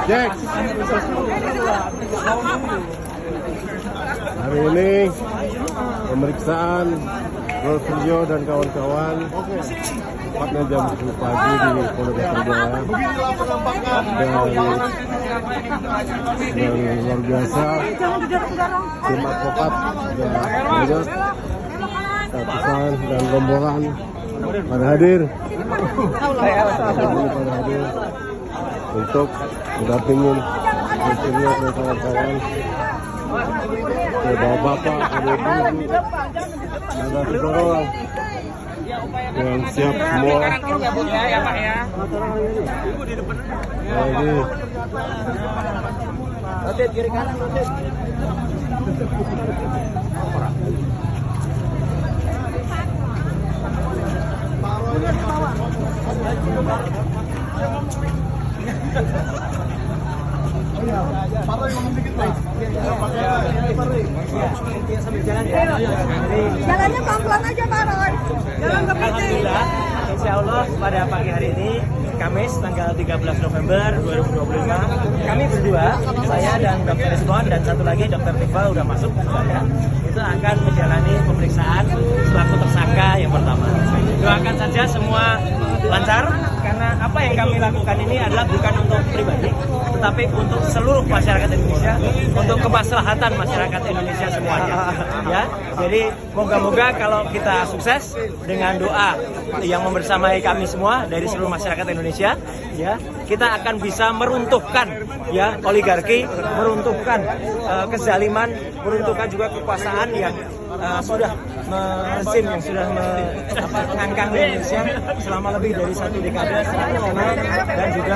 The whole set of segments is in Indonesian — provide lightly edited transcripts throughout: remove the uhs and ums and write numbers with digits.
Jack. Hari ini pemeriksaan Rolfrio dan kawan-kawan. Tepatnya jam 10 pagi di Polda Metro Jaya. Dan luar biasa, tim advokat dan banyak ratusan dan rombongan pada hadir untuk mendampingi Rolfrio dan kawan-kawan. Bapak-bapak, ibu-ibu, ada orang yang siap semua. Lagi kiri kanan, jalannya pelan-pelan aja Pak Roy. Jalan ke Alhamdulillah, insya Allah pada pagi hari ini, Kamis tanggal 13 November 2025, kami berdua, saya dan Dr. Rizwan dan satu lagi Dr. Tifa udah masuk ya, itu akan menjalani pemeriksaan selaku tersangka yang pertama. Doakan saja semua lancar, karena apa yang kami lakukan ini adalah bukan untuk pribadi, tetapi untuk seluruh masyarakat Indonesia, untuk kemaslahatan masyarakat Indonesia semuanya. Ya, jadi moga-moga kalau kita sukses dengan doa yang membersamai kami semua dari seluruh masyarakat Indonesia, ya, kita akan bisa meruntuhkan ya oligarki, meruntuhkan kezaliman, meruntuhkan juga kekuasaan yang sudah rezim yang sudah mengangkang Indonesia selama lebih dari 1 dekade dan juga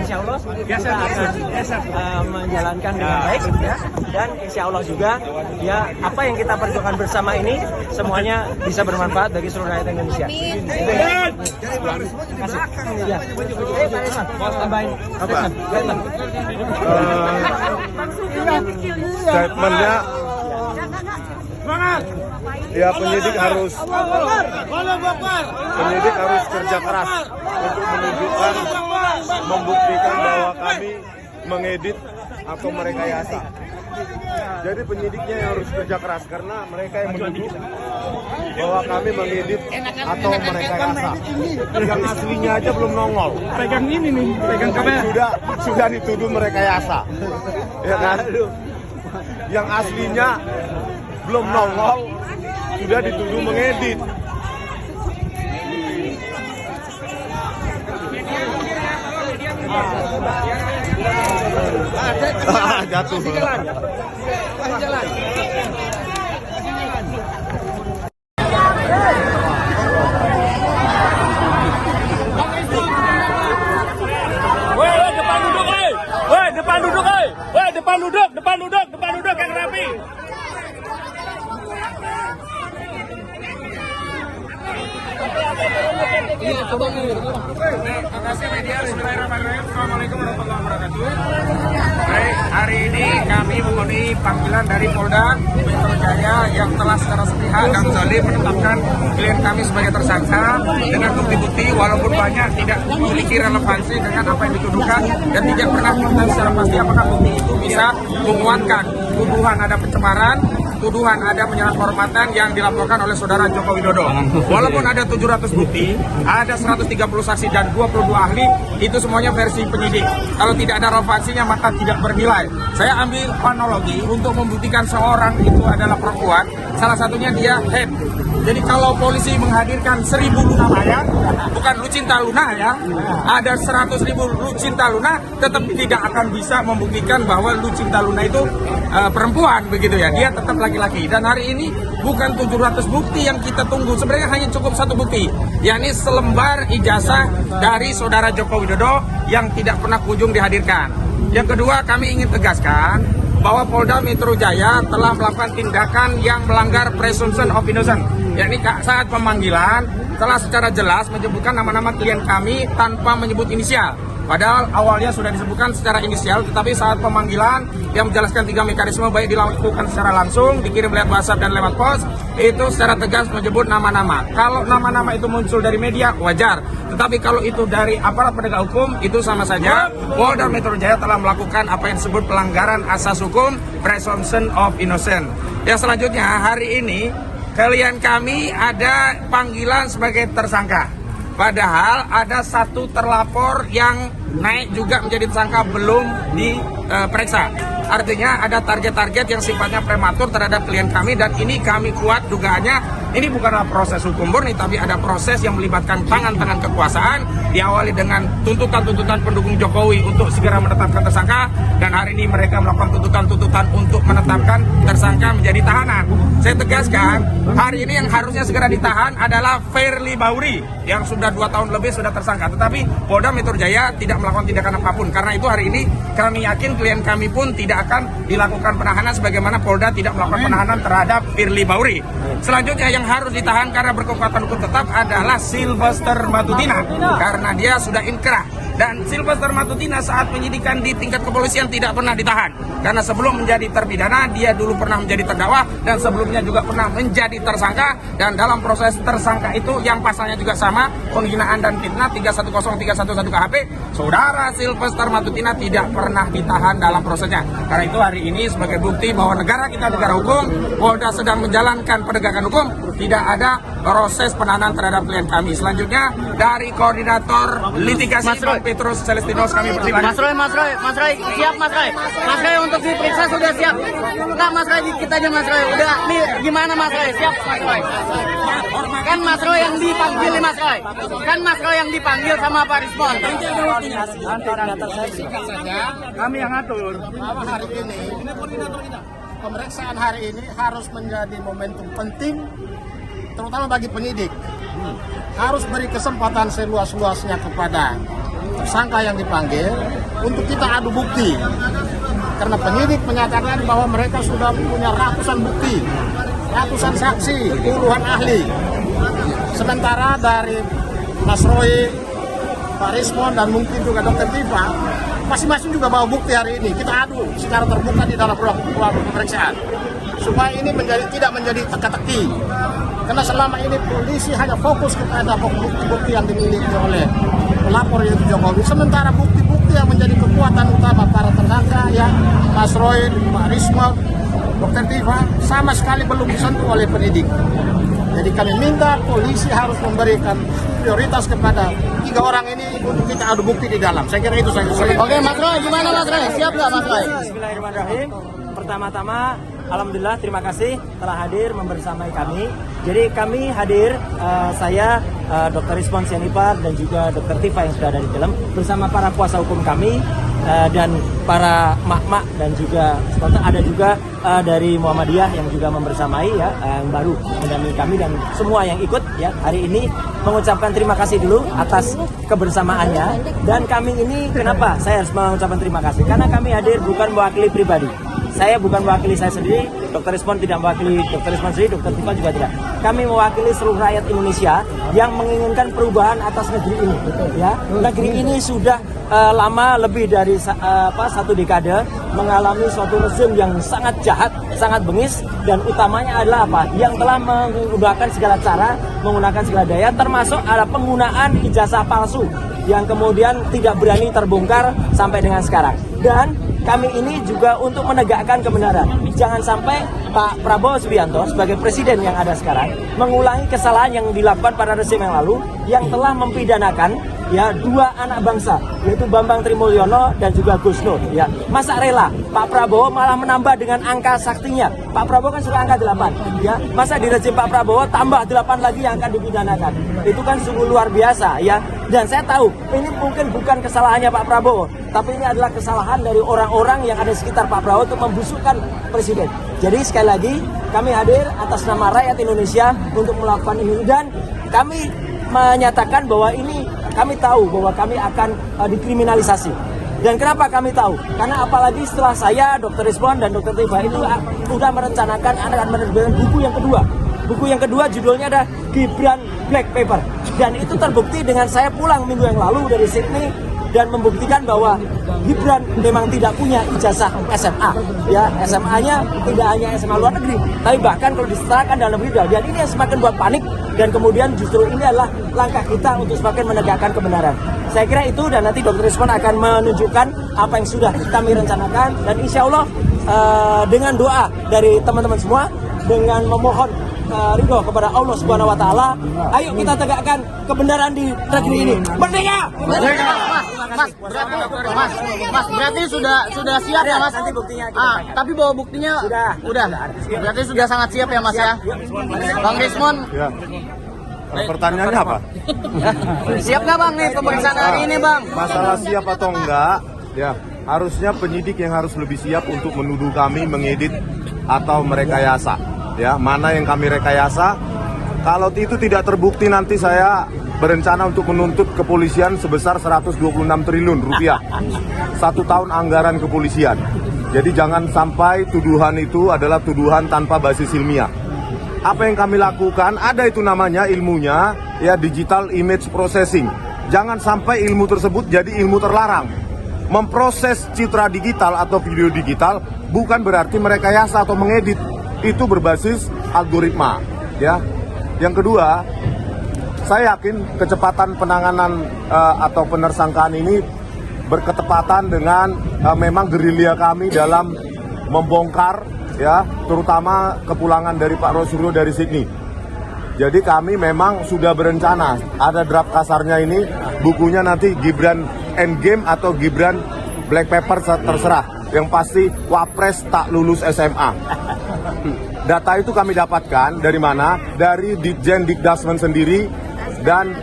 insya Allah kita akan menjalankan dengan baik ya, dan insya Allah juga ya apa yang kita perjuangkan bersama ini semuanya bisa bermanfaat bagi seluruh rakyat Indonesia. Ya. Tambahin statementnya ya penyidik harus kerja keras untuk menunjukkan, membuktikan bahwa kami mengedit atau merekayasa. Jadi penyidiknya yang harus kerja keras karena mereka yang menuduh bahwa kami mengedit atau merekayasa. Yang aslinya aja belum nongol. Pegang ini nih, pegang kamera. Sudah dituduh merekayasa. Ya kan? Yang aslinya belum nongol sudah dituduh mengedit. Jatuh. Jalan. Depan duduk yang rapi. Terima kasih media. Bismillahirrahmanirrahim. Assalamualaikum warahmatullahi wabarakatuh. Baik, hari ini kami memenuhi panggilan dari Polda Metro Jaya yang telah secara sepihak dan zalim menetapkan klien kami sebagai tersangka dengan bukti-bukti walaupun banyak tidak memiliki relevansi dengan apa yang dituduhkan dan tidak pernah mengetahui secara pasti apakah bukti itu bisa menguatkan tuduhan ada pencemaran, tuduhan ada penyerahan kehormatan yang dilaporkan oleh saudara Joko Widodo. Walaupun ada 700 bukti, ada 130 saksi dan 22 ahli, itu semuanya versi penyidik. Kalau tidak ada relevansinya maka tidak bernilai. Saya ambil analogi untuk membuktikan seorang itu adalah perempuan, salah satunya dia head. Jadi kalau polisi menghadirkan 1000 Luna Maya, bukan Lucinta Luna ya, ada 100.000 Lucinta Luna, tetap tidak akan bisa membuktikan bahwa Lucinta Luna itu perempuan begitu ya, dia tetap laki-laki. Dan hari ini bukan 700 bukti yang kita tunggu, sebenarnya hanya cukup satu bukti, yakni selembar ijazah dari saudara Joko Widodo yang tidak pernah kunjung dihadirkan. Yang kedua, kami ingin tegaskan bahwa Polda Metro Jaya telah melakukan tindakan yang melanggar presumption of innocence, yakni saat pemanggilan telah secara jelas menyebutkan nama-nama klien kami tanpa menyebut inisial. Padahal awalnya sudah disebutkan secara inisial, tetapi saat pemanggilan yang menjelaskan 3 mekanisme baik dilakukan secara langsung, dikirim lewat WhatsApp dan lewat pos, itu secara tegas menyebut nama-nama. Kalau nama-nama itu muncul dari media, wajar. Tetapi kalau itu dari aparat penegak hukum, itu sama saja. Polda Metro Jaya telah melakukan apa yang disebut pelanggaran asas hukum, presumption of innocence. Yang selanjutnya, hari ini klien kami ada panggilan sebagai tersangka. Padahal ada satu terlapor yang naik juga menjadi tersangka belum diperiksa. Artinya ada target-target yang sifatnya prematur terhadap klien kami, dan ini kami kuat dugaannya ini bukanlah proses hukum murni, tapi ada proses yang melibatkan tangan-tangan kekuasaan, diawali dengan tuntutan-tuntutan pendukung Jokowi untuk segera menetapkan tersangka, dan hari ini mereka melakukan tuntutan-tuntutan untuk menetapkan tersangka menjadi tahanan. Saya tegaskan, hari ini yang harusnya segera ditahan adalah Firly Bahuri yang sudah 2 tahun lebih sudah tersangka, tetapi Polda Metro Jaya tidak melakukan tindakan apapun. Karena itu hari ini kami yakin klien kami pun tidak akan dilakukan penahanan sebagaimana Polda tidak melakukan penahanan terhadap Firly Bahuri. Selanjutnya yang harus ditahan karena berkekuatan hukum tetap adalah Sylvester Matutina karena dia sudah inkrah, dan Sylvester Matutina saat penyidikan di tingkat kepolisian tidak pernah ditahan karena sebelum menjadi terpidana dia dulu pernah menjadi terdakwa dan sebelumnya juga pernah menjadi tersangka, dan dalam proses tersangka itu yang pasalnya juga sama, penghinaan dan fitnah 310311 KHP, saudara Sylvester Matutina tidak pernah ditahan dalam prosesnya. Karena itu hari ini sebagai bukti bahwa negara kita negara hukum, Polda sedang menjalankan penegakan hukum, tidak ada proses penahanan terhadap klien kami. Selanjutnya dari koordinator litigasi Bang Petrus Celestinos kami persilakan. Mas Roy, siap Mas Roy untuk diperiksa sudah siap. Enggak Mas Roy, kita aja Mas Roy. Udah nih gimana Mas Roy? Siap Mas Roy. Kan Mas Roy yang dipanggil nih Mas Roy. Kan Mas Roy yang dipanggil sama Pak Rismon. Kami yang atur. Bahwa hari ini pemeriksaan hari ini harus menjadi momentum penting terutama bagi penyidik. Harus beri kesempatan seluas-luasnya kepada tersangka yang dipanggil untuk kita adu bukti. Karena penyidik menyatakan bahwa mereka sudah punya ratusan bukti, ratusan saksi, puluhan ahli. Sementara dari Mas Roy, Pak Rismon, dan mungkin juga Dr. Tifa, masing-masing juga bawa bukti hari ini. Kita adu secara terbuka di dalam ruang pemeriksaan. Supaya ini tidak menjadi teka-teki. Karena selama ini polisi hanya fokus kepada bukti-bukti yang dimiliki oleh pelapor yaitu Jokowi. Sementara bukti-bukti yang menjadi kekuatan utama para tersangka ya Mas Roy, Pak Rismon, Dr. Tifa sama sekali belum disentuh oleh penyidik. Jadi kami minta polisi harus memberikan prioritas kepada 3 orang ini untuk kita adu bukti di dalam. Saya kira itu saja. Oke Mas Roy, gimana Mas Roy? Siap nggak Mas Roy? Bismillahirrahmanirrahim. Pertama-tama, alhamdulillah terima kasih telah hadir membersamai kami. Jadi kami hadir, saya Dr. Rismon Sianipar dan juga Dr. Tifa yang sudah ada di dalam bersama para kuasa hukum kami dan para mak-mak dan juga ada juga dari Muhammadiyah yang juga membersamai ya, yang baru mendampingi kami dan semua yang ikut ya hari ini mengucapkan terima kasih dulu atas kebersamaannya. Dan kami ini kenapa saya harus mengucapkan terima kasih? Karena kami hadir bukan mewakili pribadi. Saya bukan mewakili saya sendiri, Dr. Rismon tidak mewakili Dr. Rismon sendiri, Dr. Tifa juga tidak. Kami mewakili seluruh rakyat Indonesia yang menginginkan perubahan atas negeri ini. Ya, negeri ini sudah lama lebih dari 1 dekade mengalami suatu rezim yang sangat jahat, sangat bengis, dan utamanya adalah apa? Yang telah menggunakan segala cara, menggunakan segala daya, termasuk ada penggunaan ijazah palsu yang kemudian tidak berani terbongkar sampai dengan sekarang. Dan kami ini juga untuk menegakkan kebenaran. Jangan sampai Pak Prabowo Subianto sebagai presiden yang ada sekarang mengulangi kesalahan yang dilakukan pada rezim yang lalu yang telah mempidanakan ya 2 anak bangsa yaitu Bambang Trimulyono dan juga Gus Nur ya. Masa rela Pak Prabowo malah menambah dengan angka saktinya. Pak Prabowo kan sudah angka 8 ya. Masa di rezim Pak Prabowo tambah 8 lagi yang akan dipidanakan. Itu kan sungguh luar biasa ya. Dan saya tahu ini mungkin bukan kesalahannya Pak Prabowo, tapi ini adalah kesalahan dari orang-orang yang ada di sekitar Pak Prabowo untuk membusukkan presiden. Jadi sekali lagi kami hadir atas nama rakyat Indonesia untuk melakukan ini, dan kami menyatakan bahwa ini kami tahu bahwa kami akan dikriminalisasi. Dan kenapa kami tahu? Karena apalagi setelah saya, Dr. Rismon dan Dr. Tifa itu sudah merencanakan akan menerbitkan buku yang kedua. Buku yang kedua judulnya ada Gibran Black Paper. Dan itu terbukti dengan saya pulang minggu yang lalu dari Sydney dan membuktikan bahwa Gibran memang tidak punya ijazah SMA. Ya, SMA-nya tidak hanya SMA luar negeri, tapi bahkan kalau disetarakan dalam negeri. Dan ini yang semakin buat panik, dan kemudian justru ini adalah langkah kita untuk semakin menegakkan kebenaran. Saya kira itu, dan nanti Dr. Rizwan akan menunjukkan apa yang sudah kami rencanakan, dan insya Allah dengan doa dari teman-teman semua, dengan memohon ridho kepada Allah Subhanahu wa taala, ayo kita tegakkan kebenaran di negeri ini. Merdeka! Merdeka! Mas, berarti sudah siap ya, Mas? Nanti buktinya kita tanyakan. Tapi bawa buktinya udah. Berarti sudah sangat siap ya, Mas ya? Bang Rismon, Ya. Pertanyaannya apa? siap nggak Bang nih pemeriksaan hari ini, Bang? Masalah siap atau enggak, ya harusnya penyidik yang harus lebih siap untuk menuduh kami mengedit atau merekayasa. Ya, mana yang kami rekayasa? Kalau itu tidak terbukti, nanti saya berencana untuk menuntut kepolisian sebesar 126 triliun rupiah. 1 tahun anggaran kepolisian. Jadi jangan sampai tuduhan itu adalah tuduhan tanpa basis ilmiah. Apa yang kami lakukan, ada itu namanya ilmunya, ya, digital image processing. Jangan sampai ilmu tersebut jadi ilmu terlarang. Memproses citra digital atau video digital bukan berarti merekayasa atau mengedit. Itu berbasis algoritma, ya. Yang kedua, saya yakin kecepatan penanganan atau penersangkaan ini berketepatan dengan memang gerilya kami dalam membongkar, ya, terutama kepulangan dari Pak Roy dari Sydney. Jadi kami memang sudah berencana, ada draft kasarnya ini, bukunya nanti Gibran Endgame atau Gibran Black Paper terserah. Yang pasti Wapres tak lulus SMA. Data itu kami dapatkan dari mana? Dari Ditjen Dikdasmen sendiri dan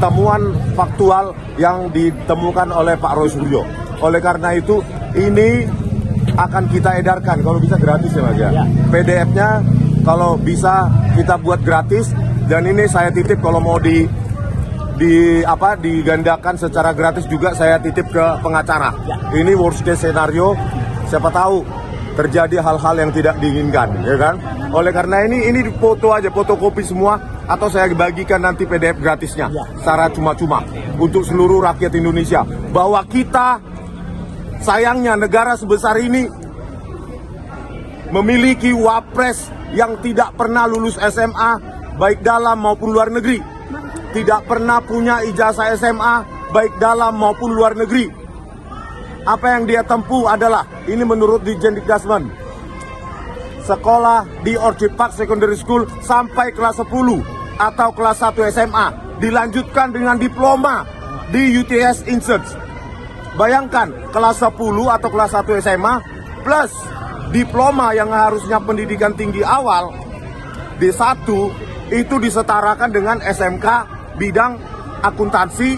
temuan faktual yang ditemukan oleh Pak Roy Suryo. Oleh karena itu ini akan kita edarkan, kalau bisa gratis ya Mas ya. PDF-nya kalau bisa kita buat gratis, dan ini saya titip kalau mau digandakan secara gratis juga saya titip ke pengacara. Ini worst case scenario, siapa tahu terjadi hal-hal yang tidak diinginkan, ya kan? Oleh karena ini foto aja, fotokopi semua, atau saya bagikan nanti PDF gratisnya secara cuma-cuma untuk seluruh rakyat Indonesia, bahwa kita sayangnya negara sebesar ini memiliki wapres yang tidak pernah lulus SMA baik dalam maupun luar negeri, tidak pernah punya ijazah SMA baik dalam maupun luar negeri. Apa yang dia tempuh adalah, ini menurut Ditjen Dikdasmen, sekolah di Orchid Park Secondary School sampai kelas 10 atau kelas 1 SMA, dilanjutkan dengan diploma di UTS Insearch. Bayangkan, kelas 10 atau kelas 1 SMA plus diploma yang harusnya pendidikan tinggi awal D1 itu disetarakan dengan SMK bidang akuntansi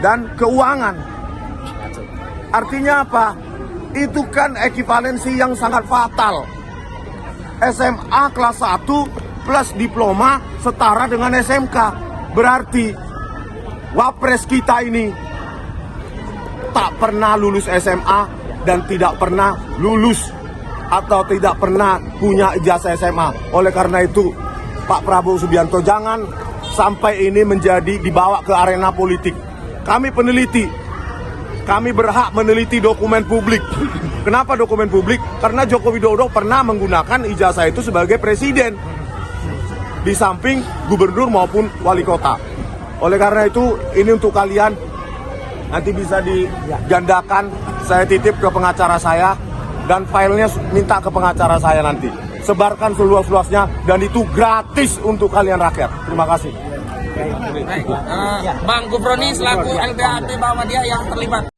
dan keuangan. Artinya apa? Itu kan ekivalensi yang sangat fatal. SMA kelas 1 plus diploma setara dengan SMK. Berarti wapres kita ini tak pernah lulus SMA dan tidak pernah lulus atau tidak pernah punya ijazah SMA. Oleh karena itu, Pak Prabowo Subianto, jangan sampai ini menjadi dibawa ke arena politik. Kami peneliti, kami berhak meneliti dokumen publik. Kenapa dokumen publik? Karena Joko Widodo pernah menggunakan ijazah itu sebagai presiden, di samping gubernur maupun wali kota. Oleh karena itu, ini untuk kalian, nanti bisa digandakan, saya titip ke pengacara saya, dan filenya minta ke pengacara saya nanti. Sebarkan seluas-luasnya, dan itu gratis untuk kalian rakyat. Terima kasih. Bang Gufroni selaku LBH Aktif Muhammadiyah yang terlibat.